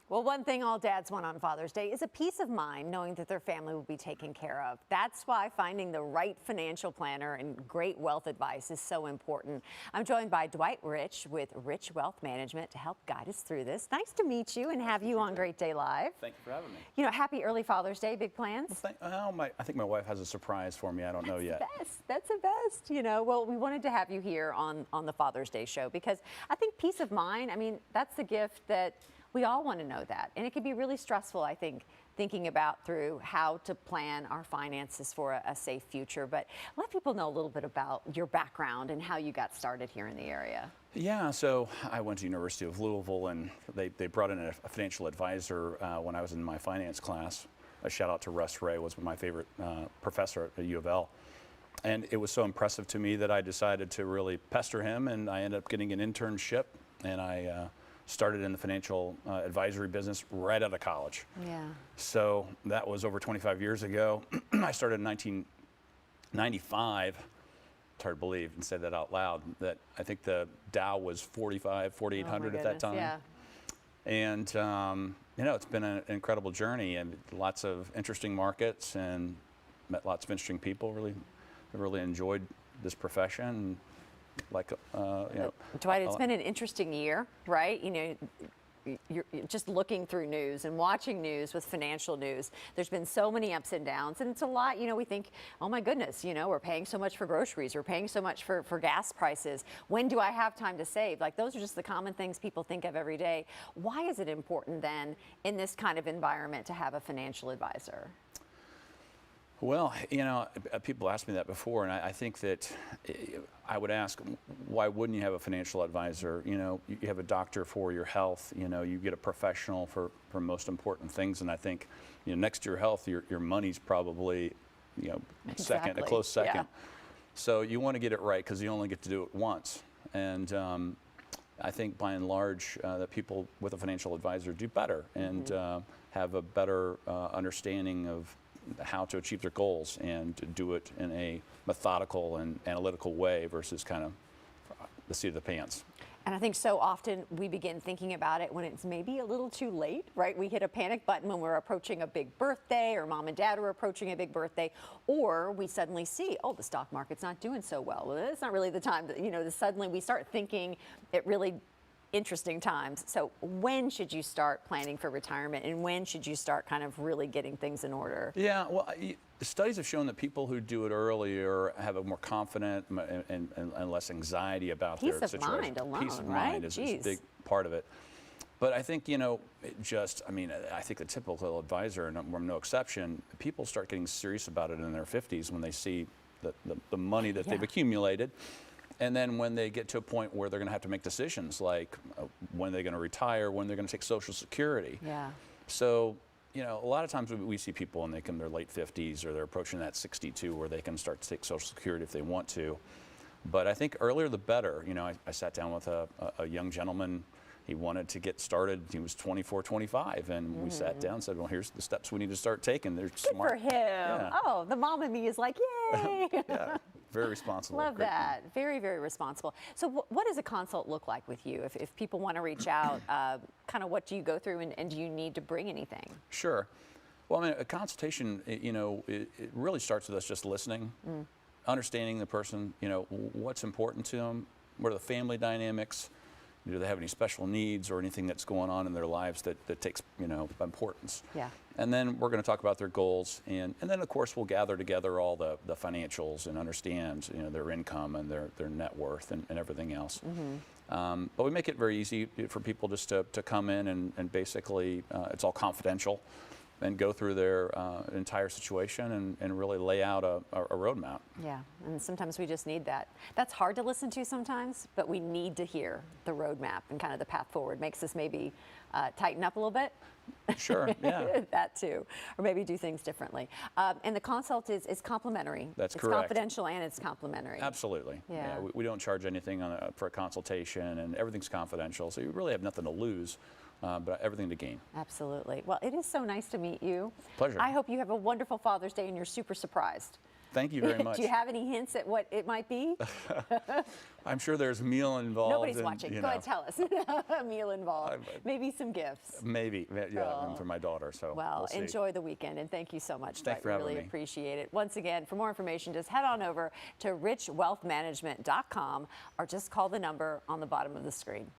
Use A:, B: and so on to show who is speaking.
A: Well, one thing all dads want on Father's Day is a peace of mind knowing that their family will be taken care of. That's why finding the right financial planner and great wealth advice is so important. I'm joined by Dwight Rich with Rich Wealth Management to help guide us through this. Nice to meet you and have you on Great Day Live.
B: Thank you for having me.
A: You know, happy early Father's Day. Big plans?
B: Well, I think my wife has a surprise for me. I don't know yet.
A: That's the best. You know, well, we wanted to have you here on the Father's Day show because I think peace of mind, I mean, that's the gift that we all want to know that. And it can be really stressful, I think, thinking about through how to plan our finances for a safe future. But let people know a little bit about your background and how you got started here in the area.
B: Yeah, so I went to University of Louisville, and they brought in a financial advisor when I was in my finance class. A shout out to Russ Ray, was my favorite professor at U of L. And it was so impressive to me that I decided to really pester him, and I ended up getting an internship, and I started in the financial advisory business right out of college.
A: Yeah.
B: So that was over 25 years ago. I started in 1995. It's hard to believe and say that out loud, that I think the Dow was 4,800 at that time.
A: Yeah.
B: And you know, it's been an incredible journey and lots of interesting markets and met lots of interesting people. Really enjoyed this profession. Like, you know,
A: Dwight, it's been an interesting year, right? You know, you're just looking through news and watching news with financial news. There's been so many ups and downs, and it's a lot. You know, we think, oh my goodness, you know, we're paying so much for groceries, we're paying so much for gas prices. When do I have time to save? Like, those are just the common things people think of every day. Why is it important then in this kind of environment to have a financial advisor?
B: Well, you know, people asked me that before, and I think that I would ask, why wouldn't you have a financial advisor? You know, you have a doctor for your health, you know, you get a professional for most important things, and I think, you know, next to your health, your money's probably, you know, second, a close second.
A: Yeah.
B: So you want to get it right because you only get to do it once. And I think by and large that people with a financial advisor do better and have a better understanding of how to achieve their goals and to do it in a methodical and analytical way versus kind of the seat of the pants.
A: And I think so often we begin thinking about it when it's maybe a little too late, right? We hit a panic button when we're approaching a big birthday, or mom and dad are approaching a big birthday, or we suddenly see, oh, the stock market's not doing so well. Well, it's not really the time that, you know, suddenly we start thinking it really interesting times. So when should you start planning for retirement, and when should you start kind of really getting things in order?
B: Yeah, well, the studies have shown that people who do it earlier have a more confident and less anxiety about their situation.
A: Peace of mind alone,
B: Peace of
A: right?
B: mind is a big part of it. But I think, you know, I mean, I think the typical advisor, and I'm no exception, people start getting serious about it in their 50s when they see the money that they've accumulated. And then when they get to a point where they're going to have to make decisions like when they're going to retire, when they're going to take Social Security.
A: Yeah.
B: So, you know, a lot of times we see people and they come in their late 50s or they're approaching that 62 where they can start to take Social Security if they want to. But I think earlier the better. You know, I sat down with a young gentleman. He wanted to get started. He was 24, 25, and we sat down and said, well, here's the steps we need to start taking. They're smart.
A: Good for him.
B: Yeah.
A: Oh, the mom in me is like, yay.
B: Yeah, very responsible.
A: Love that. Very, very responsible. So what does a consult look like with you? If people want to reach out, kind of what do you go through, and do you need to bring anything?
B: Sure. Well, I mean, a consultation, you know, it really starts with us just listening, understanding the person, you know, what's important to them, what are the family dynamics, do they have any special needs or anything that's going on in their lives that takes, you know, importance. Yeah. And then we're going to talk about their goals, and then of course we'll gather together all the financials and understand, you know, their income and their net worth and everything else. But we make it very easy for people just to come in and basically it's all confidential, and go through their entire situation and really lay out a roadmap. Yeah,
A: and sometimes we just need that. That's hard to listen to sometimes, but we need to hear the roadmap and kind of the path forward. Makes us maybe tighten up a little bit.
B: Sure, yeah.
A: That too, or maybe do things differently. And the consult is complimentary.
B: That's correct.
A: It's confidential and it's complimentary.
B: Absolutely. Yeah. We don't charge anything for a consultation, and everything's confidential, so you really have nothing to lose. But everything to gain.
A: Absolutely. Well, it is so nice to meet you.
B: Pleasure.
A: I hope you have a wonderful Father's Day and you're super surprised.
B: Thank you very much.
A: Do you have any hints at what it might be?
B: I'm sure there's meal involved.
A: Nobody's watching. Go ahead, tell us. A meal involved. Maybe some gifts.
B: Maybe, yeah, for my daughter. So
A: well,
B: we'll see.
A: enjoy the weekend, and thank you so much.
B: Thanks for having
A: really
B: me.
A: appreciate it. Once again, for more information, just head on over to richwealthmanagement.com or just call the number on the bottom of the screen.